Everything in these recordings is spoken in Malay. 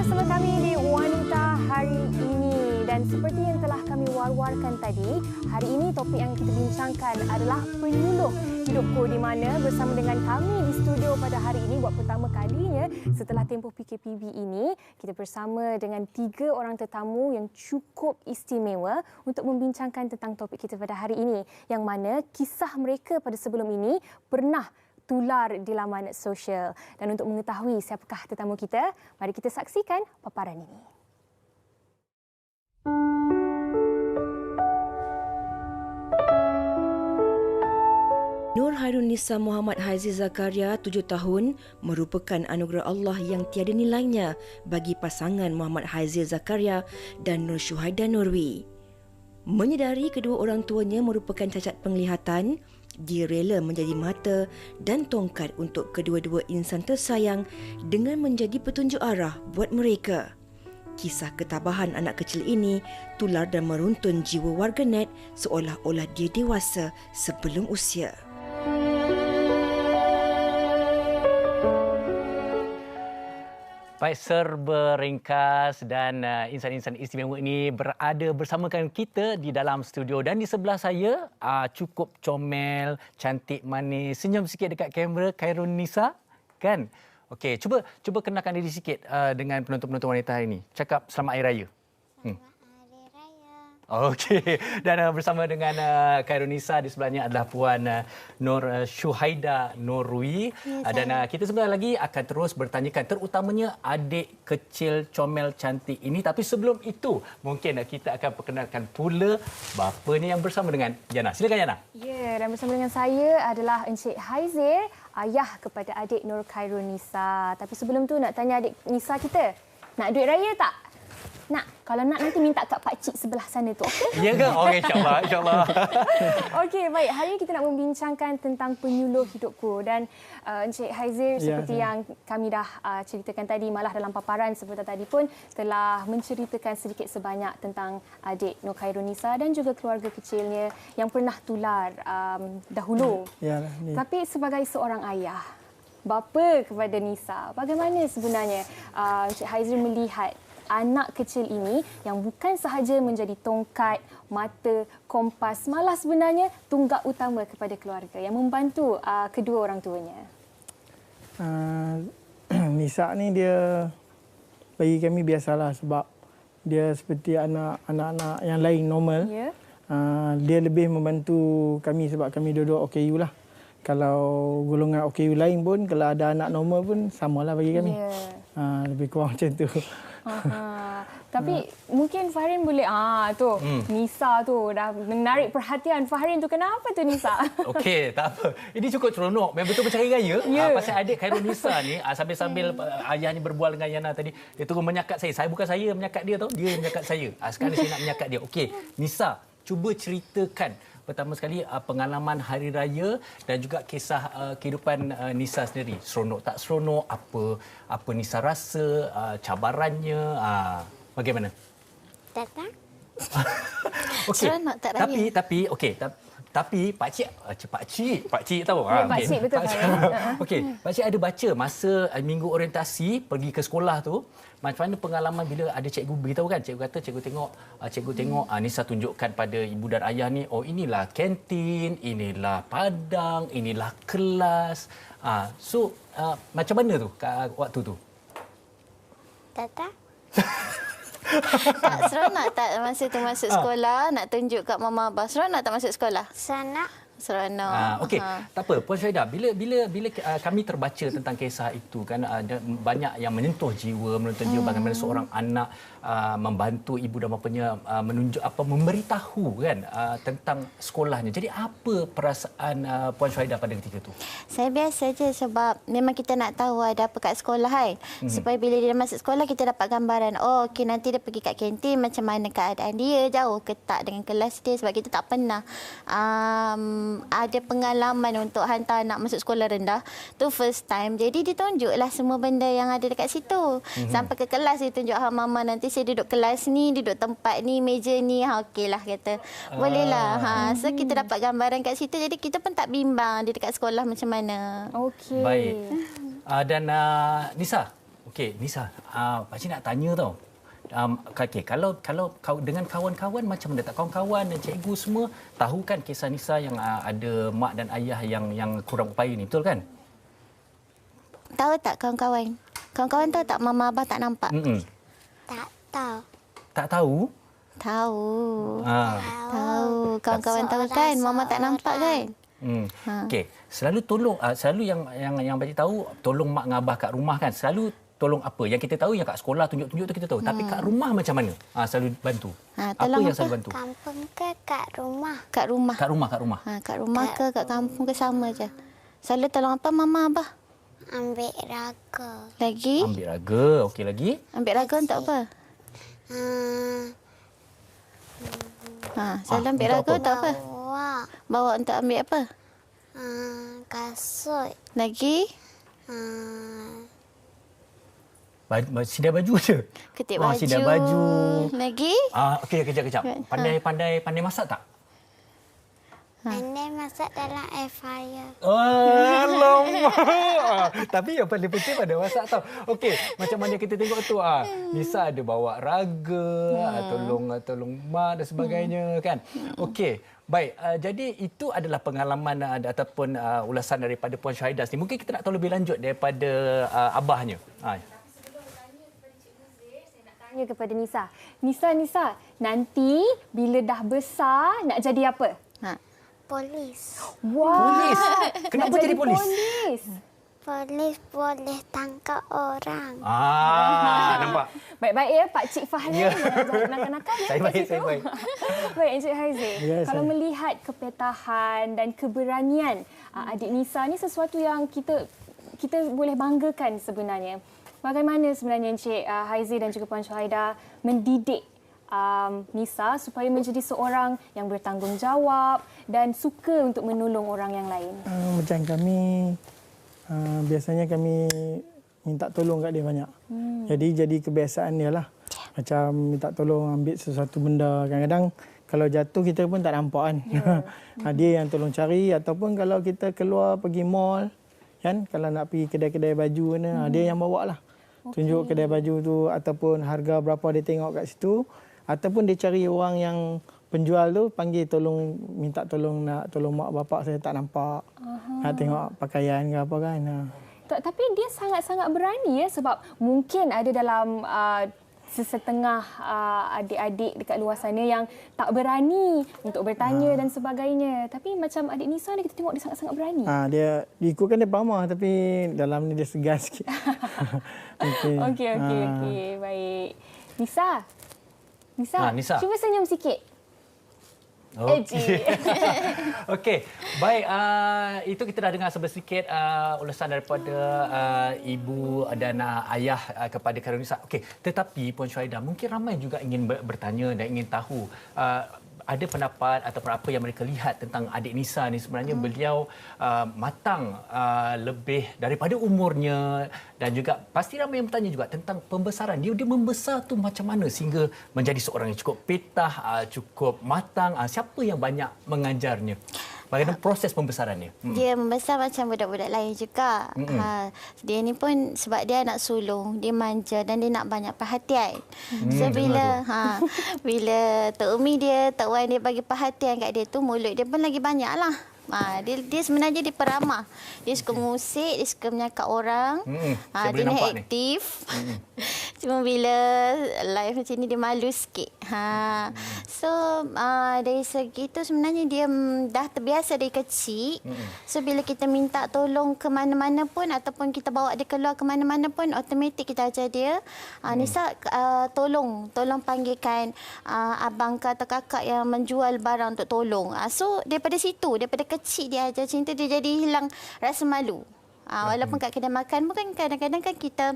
bersama kami di Wanita Hari Ini. Dan seperti yang telah kami war-warkan tadi, hari ini topik yang kita bincangkan adalah penyuluh hidupku, di mana bersama dengan kami di studio pada hari ini buat pertama kalinya setelah tempoh PKPB ini, kita bersama dengan 3 orang tetamu yang cukup istimewa untuk membincangkan tentang topik kita pada hari ini, yang mana kisah mereka pada sebelum ini pernah tular di laman sosial. Dan untuk mengetahui siapakah tetamu kita, mari kita saksikan paparan ini. Nur Khairunisa Muhammad Haizi Zakaria, 7 tahun, merupakan anugerah Allah yang tiada nilainya bagi pasangan Muhammad Haizi Zakaria dan Nur Syuhaida Nurwi. Menyedari kedua orang tuanya merupakan cacat penglihatan, dia rela menjadi mata dan tongkat untuk kedua-dua insan tersayang dengan menjadi petunjuk arah buat mereka. Kisah ketabahan anak kecil ini tular dan meruntun jiwa warganet seolah-olah dia dewasa sebelum usia. Baik, serba ringkas dan insan-insan istimewa ini berada bersama kita di dalam studio. Dan di sebelah saya, cukup comel, cantik, manis, senyum sikit dekat kamera, Khairunisa, kan? Okey, cuba kenalkan diri sikit dengan penonton-penonton wanita hari ini. Cakap selamat Hari Raya. Selamat Hari Raya. Okey, dan bersama dengan Khairunisa, di sebelahnya adalah Puan Nur Syuhaida Nurwi. Ya, Dan kita sebentar lagi akan terus bertanyakan terutamanya adik kecil comel cantik ini. Tapi sebelum itu, mungkin kita akan perkenalkan pula bapa ni yang bersama dengan Jana. Silakan Jana. Ya, dan bersama dengan saya adalah Encik Haizir, ayah kepada adik Nur Khairunisa. Tapi sebelum tu nak tanya adik Nisa kita, nak duit raya tak? Nak. Kalau nak, nanti minta kat pakcik sebelah sana tu, okey? Ya ke? Okey, insyaAllah. InsyaAllah. Okey, baik. Hari ini kita nak membincangkan tentang penyuluh hidupku. Dan Encik Haizir, seperti yang kami dah ceritakan tadi, malah dalam paparan sebentar tadi pun telah menceritakan sedikit sebanyak tentang adik Nur Khairunisa dan juga keluarga kecilnya yang pernah tular dahulu. Ya, Tapi sebagai seorang ayah, bapa kepada Nisa, bagaimana sebenarnya Encik Haizir melihat anak kecil ini yang bukan sahaja menjadi tongkat, mata, kompas, malah sebenarnya tunggak utama kepada keluarga yang membantu kedua orang tuanya? Nisa ni dia bagi kami biasalah sebab dia seperti anak-anak yang lain normal. Ya. Dia lebih membantu kami sebab kami dua-dua OKU lah. Kalau golongan OKU lain pun, kalau ada anak normal pun samalah bagi kami. Ya. Lebih kurang macam tu. Tapi mungkin Fahrin boleh Nisa tu dah menarik perhatian Fahrin tu. Kenapa tu Nisa? Okey, tak apa. Ini cukup seronok. Memang betul macam hari raya. Ya. Pasal adik Khairunisa ni sambil-sambil ayah ni berbual dengan Yana tadi, dia terus menyakat saya. Bukan saya menyakat dia tau, dia menyakat saya. Sekarang saya nak menyakat dia. Okey, Nisa, cuba ceritakan pertama sekali pengalaman hari raya dan juga kisah kehidupan Nisa sendiri. Seronok tak seronok, apa Nisa rasa, cabarannya, bagaimana? Tak. Okey. Seronok tak raya? Tapi pakcik tahu. Ya, pakcik, betul, Okey, pakcik ada baca masa minggu orientasi pergi ke sekolah tu, macam mana pengalaman bila ada cikgu beritahu kan, cikgu kata cikgu tengok Nisa tunjukkan pada ibu dan ayah ni, oh inilah kantin, inilah padang, inilah kelas. So macam mana tu waktu tu? Tak. Tak seronok tak masa tu masuk sekolah nak tunjuk kat mama abah? Seronok tak masuk sekolah? Seronok. Okey, tak apa Puan Syuhaida, bila kami terbaca tentang kisah itu kan, ada banyak yang menyentuh jiwa bagaimana seorang anak membantu ibu dan bapanya memberitahu kan tentang sekolahnya. Jadi apa perasaan Puan Syuhaida pada ketika itu? Saya biasa je sebab memang kita nak tahu ada apa kat sekolah kan. Supaya bila dia masuk sekolah kita dapat gambaran, oh okey nanti dia pergi kat kantin macam mana keadaan dia, jauh ke tak dengan kelas dia, sebab kita tak pernah ada pengalaman untuk hantar anak masuk sekolah rendah. Tu first time. Jadi ditunjuklah semua benda yang ada dekat situ. Sampai ke kelas dia tunjuk, mama nanti saya duduk kelas ni, duduk tempat ni, meja ni. Okeylah kata. Bolehlah. So kita dapat gambaran kat situ. Jadi kita pun tak bimbang dia dekat sekolah macam mana. Okey. Baik. Dan Nisa, Okey, Nisa, pakcik nak tanya tau. Okay, kalau dengan kawan-kawan macam mana? Tak kawan-kawan dan cikgu semua tahu kan kisah Nisa yang ada mak dan ayah yang kurang upaya ni, betul kan? Tahu tak kawan-kawan? Kawan-kawan tahu tak mama abah tak nampak? Tak tahu. Tak tahu? Tahu. Ah. Tahu. Kawan-kawan tahu kan mama tak nampak kan? Okey, selalu tolong selalu yang pakcik tahu tolong mak dengan abah kat rumah kan. Selalu tolong apa? Yang kita tahu yang kat sekolah tunjuk-tunjuk tu kita tahu. Tapi kat rumah macam mana? Selalu bantu. Apa yang selalu bantu? Kampung ke kat rumah? Kat rumah. Kat rumah. Kat rumah ke kat kampung ke sama je. Selalu tolong apa mama abah? Ambil raga. Lagi? Ambil raga. Okey, lagi? Ambil raga untuk apa? Selalu ambil raga untuk apa? Bawa untuk ambil apa? Kasut. Lagi? Sidai baju je. Ketik baju. Sidai baju. Lagi? Okey, kejap. Pandai masak tak? Pandai masak dalam air fryer. Alamak. Tapi yang paling penting pada masak tau. Okey, macam mana kita tengok tu Nisa ada bawa raga, tolong mak dan sebagainya kan. Okey, baik. Jadi itu adalah pengalaman ataupun ulasan daripada Puan Syahidah ni. Mungkin kita nak tahu lebih lanjut daripada abahnya. Tanya kepada Nisa. Nisa, nanti bila dah besar nak jadi apa? Polis. Wah. Polis. Kenapa nak jadi polis? Polis boleh tangkap orang. Nampak. Baik-baik ya Pak Cik Fahri. Ya. Jangan nakal-nakal ya. Saya kat baik. situ. Baik Encik Haizil. Ya, Kalau saya. melihat kepetahan dan keberanian adik Nisa ni sesuatu yang kita boleh banggakan sebenarnya. Bagaimana sebenarnya Encik Haizil dan juga Puan Syahidah mendidik Nisa supaya menjadi seorang yang bertanggungjawab dan suka untuk menolong orang yang lain? Macam kami, biasanya kami minta tolong kat dia banyak. Jadi kebiasaan dia lah. Macam minta tolong ambil sesuatu benda. Kadang-kadang kalau jatuh kita pun tak nampak kan. Dia yang tolong cari, ataupun kalau kita keluar pergi mall, kan, kalau nak pergi kedai-kedai baju mana, dia yang bawa lah. Tunjuk kedai baju tu ataupun harga berapa dia tengok kat situ, ataupun dia cari orang yang penjual tu panggil minta tolong mak bapak saya tak nampak. Nak tengok pakaian ke apa kan. Tapi dia sangat-sangat berani ya, sebab mungkin ada dalam sesetengah adik-adik dekat luar sana yang tak berani untuk bertanya dan sebagainya. Tapi macam adik Nisa ni kita tengok dia sangat-sangat berani. Dia ikutkan dia pamah tapi dalam ni dia segan sikit. Okey. Baik. Nisa, cuba senyum sikit. Okey. Baik, itu kita dah dengar sedikit ulasan daripada ibu dan ayah kepada Khairul Nisa. Okey, tetapi Puan Syahidah, mungkin ramai juga ingin bertanya dan ingin tahu ada pendapat ataupun apa yang mereka lihat tentang adik Nisa ni. Sebenarnya beliau matang lebih daripada umurnya, dan juga pasti ramai yang bertanya juga tentang pembesaran dia membesar tu macam mana sehingga menjadi seorang yang cukup petah, cukup matang. Siapa yang banyak mengajarnya? Bagaimana proses pembesarannya? Dia membesar macam budak-budak lain juga. Dia ni pun sebab dia anak sulung, dia manja dan dia nak banyak perhatian. So bila Tok Umi dia, Tok Wan dia bagi perhatian kat dia tu, mulut dia pun lagi banyak lah. Dia sebenarnya dia peramah. Dia suka musik, dia suka menyakap orang. Dia ni aktif. Cuma bila live macam ni dia malu sikit. So dari segi tu sebenarnya dia dah terbiasa dari kecil. So bila kita minta tolong ke mana-mana pun ataupun kita bawa dia keluar ke mana-mana pun, automatik kita ajar dia, Nisa tolong panggilkan abang ke atau kakak yang menjual barang untuk tolong. So daripada situ, daripada kecil dia ajar cinta, dia jadi hilang rasa malu. Walaupun kat kedai makan pun kan kadang-kadang kan kita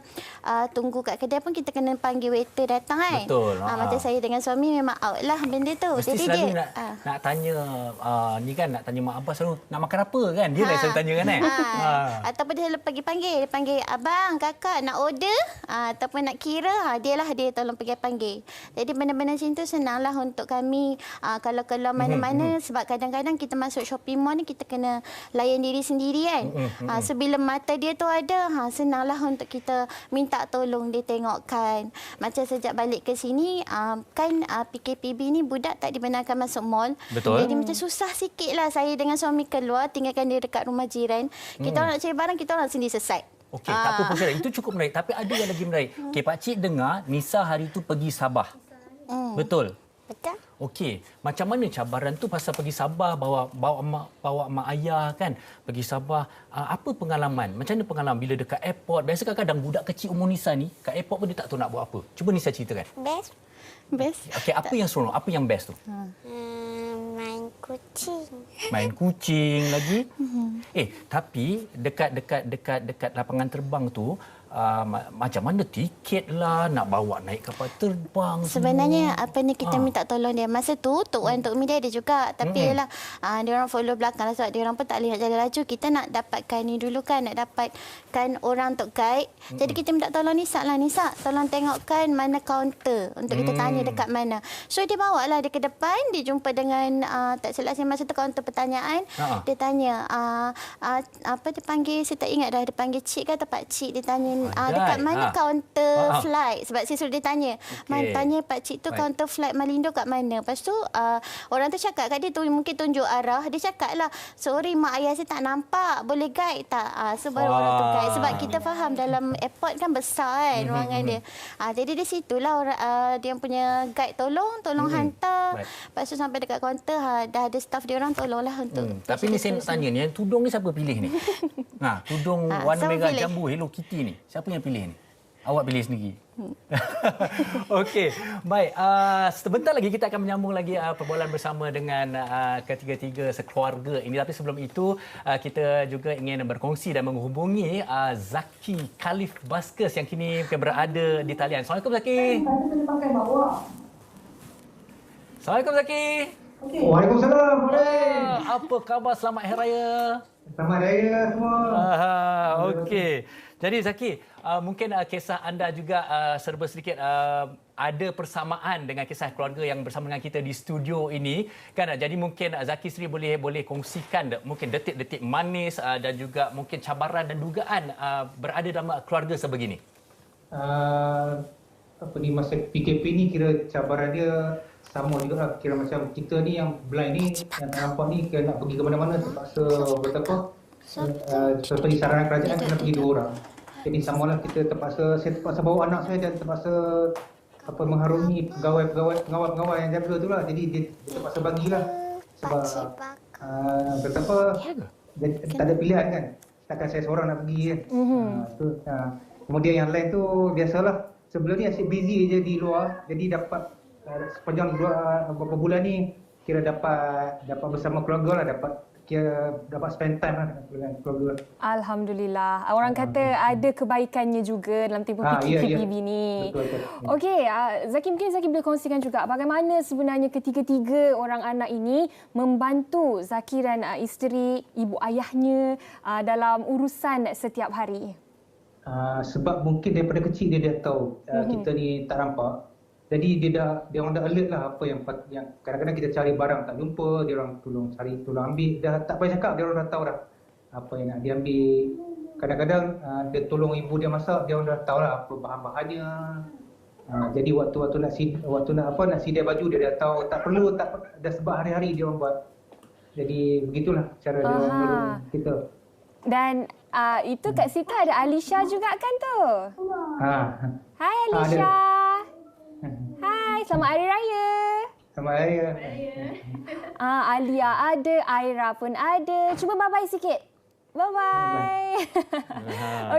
tunggu kat kedai pun kita kena panggil waiter datang kan. Betul. Macam saya dengan suami memang out lah benda tu. Mesti jadi selalu dia nak tanya ni kan, nak tanya mak abah selalu nak makan apa kan. Dia selalu tanya kan Ataupun dia selalu panggil abang, kakak nak order ataupun nak kira, dia tolong panggil. Jadi benda-benda macam tu senanglah untuk kami kalau keluar mana-mana sebab kadang-kadang kita masuk shopping mall ni kita kena layan diri sendiri kan. Sebila mata dia tu ada, senanglah untuk kita minta tolong dia tengokkan. Macam sejak balik ke sini, kan PKPB ni budak tak dibenarkan masuk mall. Betul. Jadi macam susah sikit lah saya dengan suami keluar, tinggalkan dia dekat rumah jiran. Kita orang nak cari barang, kita orang sendiri selesai. Okey, tak apa pun Syarah. Itu cukup menarik. Tapi ada yang lagi menarik. Okey, Pakcik dengar Nisa hari itu pergi Sabah. Betul? Betul? Okey, macam mana cabaran tu pasal pergi Sabah, bawa mak ayah kan, pergi Sabah. Apa pengalaman? Macam mana pengalaman bila dekat airport? Biasa kadang-kadang budak kecil umur Nisa ni, kat airport pun dia tak tahu nak buat apa. Cuba Nisa ceritakan. Best? Okey, apa yang seronok? Apa yang best tu? Main kucing. Main kucing lagi. Tapi dekat lapangan terbang tu, macam mana tiket lah, nak bawa naik kapal terbang Sebenarnya apa ni kita minta tolong dia. Masa tu Tok Wan Tok Mi dia ada juga. Tapi yalah dia orang follow belakang lah sebab dia orang pun tak boleh nak jalan laju. Kita nak dapatkan ni dulu kan, nak dapatkan orang untuk guide. Jadi kita minta tolong Nisa lah. Nisa, tolong tengokkan mana kaunter untuk kita tanya dekat mana. So dia bawa lah dia ke depan, dia jumpa dengan tak silap saya masa tu kaunter pertanyaan. Dia tanya apa dia panggil, saya tak ingat dah, dia panggil cik ke atau pak cik, dia tanya dekat mana kaunter flight, sebab saya suruh dia tanya. Tanya pak cik tu kaunter flight Malindo kat mana. Lepas tu orang tu cakap kat dia tu, mungkin tunjuk arah. Dia cakap lah, sorry mak ayah saya tak nampak, boleh guide tak? So baru orang tu guide. Sebab kita faham dalam airport kan besar kan ruangan dia. Jadi di situlah dia punya guide tolong hantar. Lepas tu sampai dekat kaunter dah ada staff dia orang tolonglah untuk. Tapi ni saya nak tanya ni, yang tudung ni siapa pilih ni? Tudung warna merah jambu Hello Kitty ni. Siapa yang pilih ni? Awak pilih sendiri. Okey, baik. Sebentar lagi kita akan menyambung lagi perbualan bersama dengan ketiga-tiga sekeluarga ini. Tapi sebelum itu, kita juga ingin berkongsi dan menghubungi Zaki Khalif Baskes yang kini berada di talian. Assalamualaikum Zaki. Assalamualaikum Zaki. Waalaikumsalam. Apa khabar? Selamat Hari Raya. Selamat Raya semua. Okey. Jadi Zaki, mungkin kisah anda juga serba sedikit ada persamaan dengan kisah keluarga yang bersama dengan kita di studio ini kan. Jadi mungkin Zaki sendiri boleh kongsikan mungkin detik-detik manis dan juga mungkin cabaran dan dugaan berada dalam keluarga sebegini. Masa PKP ni kira cabaran dia sama juga lah. Kira macam kita ni yang blind ni, yang nampak ni, nak pergi ke mana-mana terpaksa seperti saranan kerajaan kena pergi 2 orang. Jadi samalah saya terpaksa bawa anak saya dan terpaksa mengharungi pengawal yang jaga tu lah. Jadi dia terpaksa bagilah sebab tak ada pilihan kan. Takkan saya seorang nak pergi kan. Kemudian yang lain tu biasalah. Sebelum ni asyik busy je di luar. Jadi dapat sepanjang beberapa bulan ni kira dapat bersama keluarga lah, dapat spend time lah dengan keluarga. Alhamdulillah. Orang kata ada kebaikannya juga dalam tempoh PKP ni. Betul. Okey, Zaki, mungkin Zaki boleh kongsikan juga bagaimana sebenarnya ketiga-tiga orang anak ini membantu Zaki dan isteri, ibu ayahnya dalam urusan setiap hari. Sebab mungkin daripada kecil dia dah tahu kita ni tak nampak. Jadi dia orang dah alert lah apa yang kadang-kadang kita cari barang tak jumpa, dia orang tolong ambil. Dah tak payah cakap, dia orang dah tahu dah apa yang nak diambil. Kadang-kadang dia tolong ibu dia masak, dia orang dah tahu lah apa bahan-bahannya. Jadi waktu nak sidai baju dia dah tahu, tak perlu dah sebab hari-hari dia orang buat. Jadi begitulah cara dia orang tolong kita. Dan itu kat situ ada Alisha juga kan tu? Hai Alisha. Hai, selamat Hari Raya. Selamat Hari Raya. Alia ada, Aira pun ada. Cuba bye-bye sikit. Bye-bye.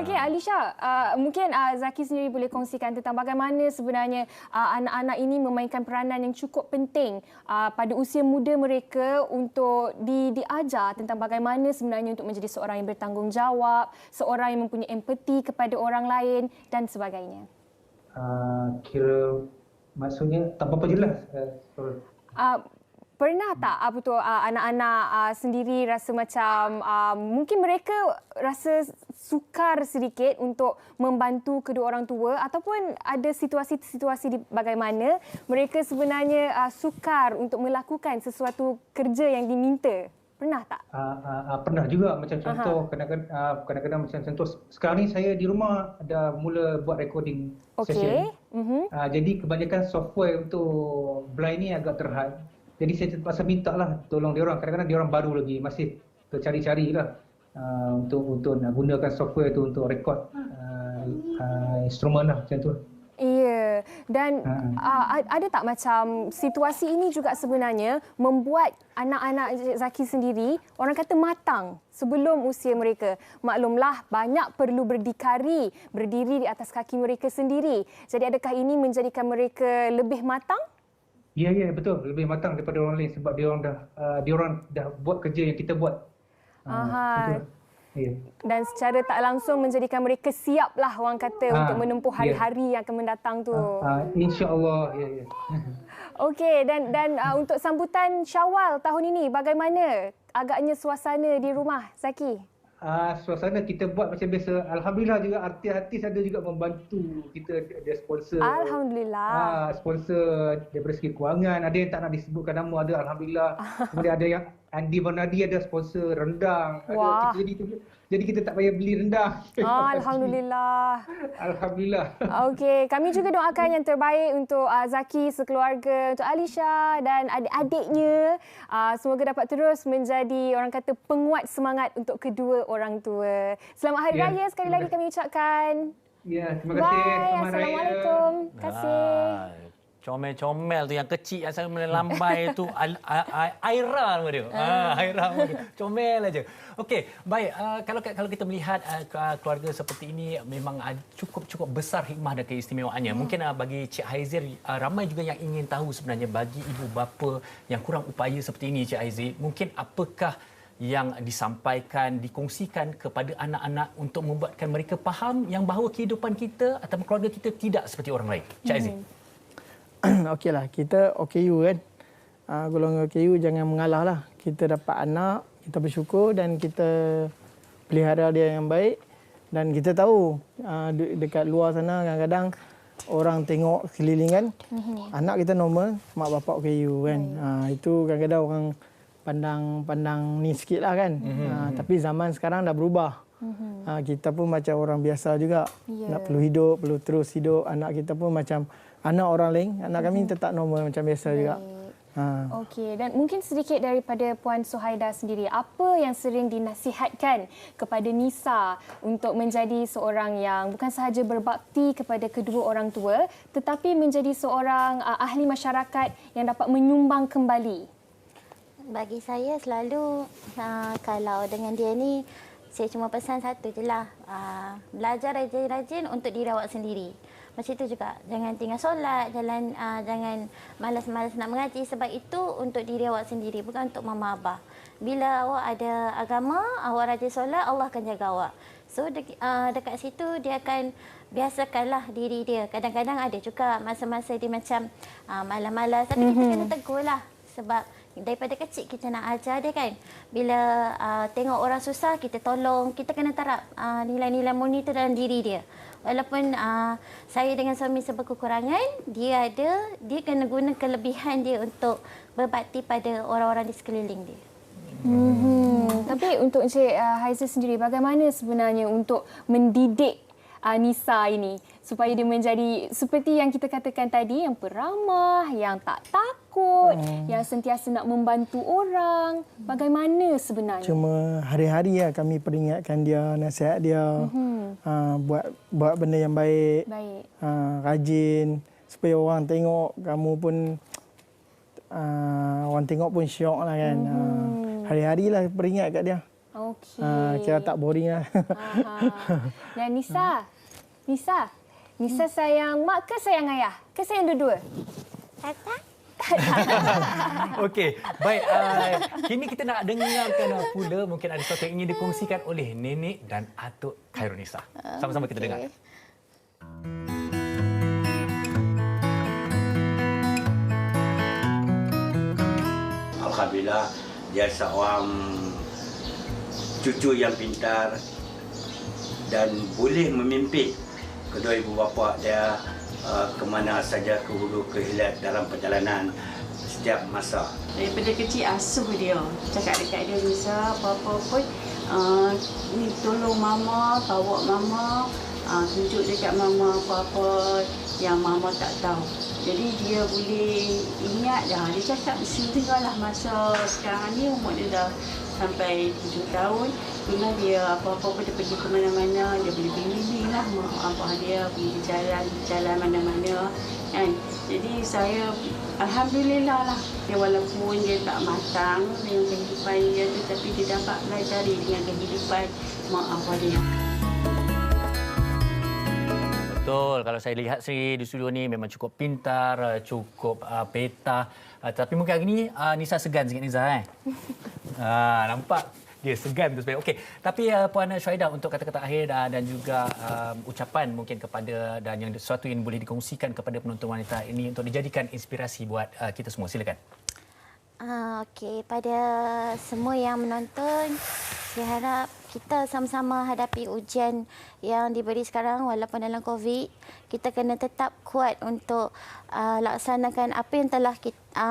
Okey, Alisha, mungkin Zaki sendiri boleh kongsikan tentang bagaimana sebenarnya anak-anak ini memainkan peranan yang cukup penting pada usia muda mereka untuk diajar tentang bagaimana sebenarnya untuk menjadi seorang yang bertanggungjawab, seorang yang mempunyai empati kepada orang lain dan sebagainya. Kira maksudnya tak apa-apa jelas. Pernah tak anak-anak sendiri rasa macam mungkin mereka rasa sukar sedikit untuk membantu kedua orang tua, ataupun ada situasi-situasi bagaimana mereka sebenarnya sukar untuk melakukan sesuatu kerja yang diminta Pernah tak? Pernah juga macam contoh kadang-kadang macam contoh sekarang ni saya di rumah dah mula buat recording session. Jadi kebanyakan software untuk blind ni agak terhad. Jadi saya terpaksa minta lah tolong dia orang. Kadang-kadang dia orang baru lagi masih tercari-cari lah untuk nak gunakan software tu untuk record instrumen lah macam tu. Ya, dan ada tak macam situasi ini juga sebenarnya membuat anak-anak Zaki sendiri, orang kata matang sebelum usia mereka. Maklumlah, banyak perlu berdikari, berdiri di atas kaki mereka sendiri. Jadi adakah ini menjadikan mereka lebih matang? Ya, betul. Lebih matang daripada orang lain sebab dia orang dah buat kerja yang kita buat. Betul. Ya. Dan secara tak langsung menjadikan mereka siaplah orang kata untuk menempuh hari-hari yang akan mendatang tu. InsyaAllah. Ya. Okey, dan untuk sambutan Syawal tahun ini bagaimana agaknya suasana di rumah Zaki? Suasana kita buat macam biasa. Alhamdulillah juga artis-artis ada juga membantu kita, ada sponsor. Alhamdulillah. Sponsor daripada segi kewangan, ada yang tak nak disebutkan nama, ada alhamdulillah. Kemudian ada yang Andi Bernadi ada sponsor rendang. Wah. Jadi kita tak payah beli rendang. Alhamdulillah. Alhamdulillah. Okey, kami juga doakan yang terbaik untuk Zaki sekeluarga, untuk Alisha dan adik-adiknya. Semoga dapat terus menjadi orang kata penguat semangat untuk kedua orang tua. Selamat Hari Raya sekali lagi kami ucapkan. Ya, terima kasih. Bye. Assalamualaikum. Terima kasih. Comel-comel tu yang kecil yang sangat melambai tu Aira nama dia. Aira nama dia. Comel aja. Okey, baik. Kalau kita melihat keluarga seperti ini memang cukup besar hikmah dan keistimewaannya. Mungkin bagi Cik Haizil ramai juga yang ingin tahu sebenarnya bagi ibu bapa yang kurang upaya seperti ini, Cik Haizil, mungkin apakah yang disampaikan, dikongsikan kepada anak-anak untuk membuatkan mereka faham yang bahawa kehidupan kita atau keluarga kita tidak seperti orang lain. Cik Haizil. Okeylah, kita OKU kan. Golongan OKU jangan mengalah lah. Kita dapat anak, kita bersyukur dan kita pelihara dia yang baik. Dan kita tahu dekat luar sana kadang-kadang orang tengok sekeliling kan. Anak kita normal, mak bapak OKU kan. Itu kadang-kadang orang pandang ni sikit lah kan. Tapi zaman sekarang dah berubah. Kita pun macam orang biasa juga. Nak perlu hidup, perlu terus hidup. Anak kita pun macam anak orang lain, anak kami tetap normal macam biasa juga. Okey, dan mungkin sedikit daripada Puan Suhaida sendiri, apa yang sering dinasihatkan kepada Nisa untuk menjadi seorang yang bukan sahaja berbakti kepada kedua orang tua, tetapi menjadi seorang ahli masyarakat yang dapat menyumbang kembali? Bagi saya selalu kalau dengan dia ni, saya cuma pesan satu je lah. Belajar rajin-rajin untuk diri awak sendiri. Macam itu juga. Jangan tinggal solat, jangan malas-malas nak mengaji. Sebab itu untuk diri awak sendiri, bukan untuk mama abah. Bila awak ada agama, awak rajin solat, Allah akan jaga awak. So dekat situ dia akan biasakanlah diri dia. Kadang-kadang ada juga masa-masa dia macam malas-malas. Tapi kita kena tegur lah. Sebab daripada kecil kita nak ajar dia kan. Bila tengok orang susah, kita tolong. Kita kena tarap nilai-nilai mulia itu dalam diri dia. Walaupun saya dengan suami serba kekurangan, dia kena guna kelebihan dia untuk berbakti pada orang-orang di sekeliling dia. Tapi untuk Encik Haizil sendiri, bagaimana sebenarnya untuk mendidik Nisa ini supaya dia menjadi seperti yang kita katakan tadi, yang peramah, yang tak takut, yang sentiasa nak membantu orang? Bagaimana sebenarnya? Cuma hari-hari lah kami peringatkan dia, nasihat dia, buat benda yang baik. Rajin supaya orang tengok kamu pun orang tengok pun syok lah kan. Hari-hari lah peringat kat dia. Okey. Kira tak boring lah. Dan Nisa sayang mak ke sayang ayah? Ke sayang dua-dua? Okey, baik. Kini kita nak dengarkan pula mungkin ada sesuatu yang ingin dikongsikan oleh nenek dan atuk Khairunisa. Sama-sama kita dengar. Alhamdulillah, dia seorang cucu yang pintar dan boleh memimpin kedua ibu bapa dia ke mana saja, ke hulu ke hilir dalam perjalanan setiap masa. Daripada kecil asuh dia. Cakap dekat dia, Nisa, apa-apa pun ni tolong mama, bawa mama, tunjuk dekat mama apa-apa yang mama tak tahu. Jadi dia boleh ingat dah. Dia cakap sehinggalah masa sekarang ni umur dia dah sampai 7 tahun. Itulah dia apa-apa pun dia pergi ke mana-mana, dia boleh bimbing lah mak abah dia, pergi jalan mana-mana kan. Jadi saya alhamdulillah lah. Dia walaupun dia tak matang dengan kehidupan dia, tetapi dia dapat belajar dengan kehidupan mak abah dia. Betul, kalau saya lihat Sri di studio ni memang cukup pintar, cukup peta. Tapi mungkin hari ni Nisa segan sikit Nisa nampak dia segan tu sebenarnya. Okey, tapi Puan Syuhaidah untuk kata-kata akhir dan juga ucapan mungkin kepada dan yang sesuatu yang boleh dikongsikan kepada penonton wanita ini untuk dijadikan inspirasi buat kita semua. Silakan. Okey, pada semua yang menonton, saya harap kita sama-sama hadapi ujian yang diberi sekarang walaupun dalam COVID. Kita kena tetap kuat untuk laksanakan apa yang telah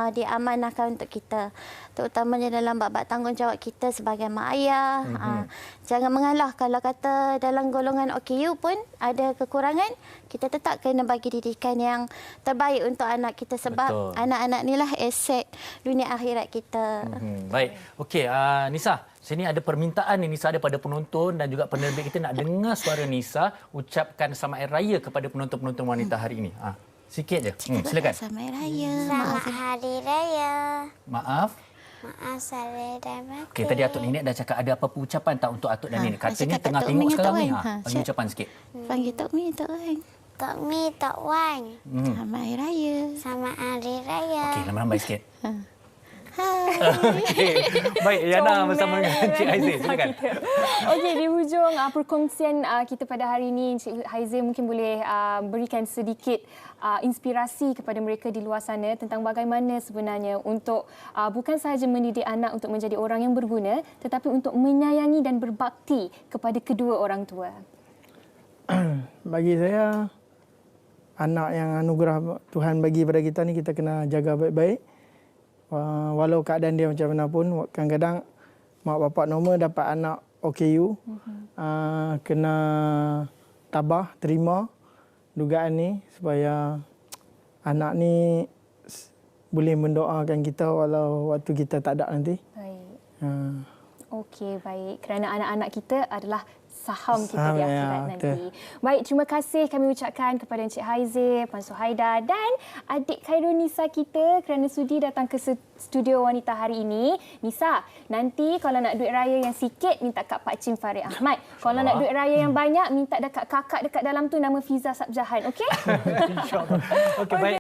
diamanahkan untuk kita. Terutamanya dalam bab tanggungjawab kita sebagai mak ayah. Jangan mengalah kalau kata dalam golongan OKU pun ada kekurangan. Kita tetap kena bagi didikan yang terbaik untuk anak kita sebab anak-anak inilah aset dunia akhirat kita. Baik. Okey, Nisa. Sini ada permintaan ni Nisa daripada penonton dan juga penerbit kita nak dengar suara Nisa ucapkan selamat hari raya kepada penonton-penonton wanita hari ini. Sikit je. Silakan. Selamat hari raya. Selamat hari raya. Maaf. Maaf salah dan batin. Okey, tadi Atuk Nenek dah cakap ada apa-apa ucapan tak untuk Atuk dan Nenek? Katanya cakap tengah Tok tengok Mi, sekarang Tok ni. Wan. Bagi ucapan sikit. Panggil Tok Mi, Tok Wan. Tok Mi, Tok Wan. Selamat hari raya. Selamat hari raya. Okey, lambai sikit. Hai. Okey. Baik, Yana bersama dengan Encik Haizil. Silakan. Okey, di hujung perkongsian kita pada hari ini, Encik Haizil mungkin boleh berikan sedikit inspirasi kepada mereka di luar sana tentang bagaimana sebenarnya untuk bukan sahaja mendidik anak untuk menjadi orang yang berguna, tetapi untuk menyayangi dan berbakti kepada kedua orang tua. Bagi saya, anak yang anugerah Tuhan bagi pada kita ni kita kena jaga baik-baik. Walau keadaan dia macam mana pun, kadang-kadang mak bapak normal dapat anak OKU, kena tabah, terima dugaan ni supaya anak ni boleh mendoakan kita walau waktu kita tak ada nanti. Baik. Okey, baik. Kerana anak-anak kita adalah saham kita di akhirat nanti. Baik, terima kasih kami ucapkan kepada Encik Haizil, Puan Syuhaidah dan adik Khairunisa kita kerana sudi datang ke studio wanita hari ini. Nisa, nanti kalau nak duit raya yang sikit, minta kat Pak Cim Farid Ahmad. Kalau nak duit raya yang banyak, minta dekat kakak dekat dalam tu nama Fiza Sabjahan. Okey? InsyaAllah. Okey, baik.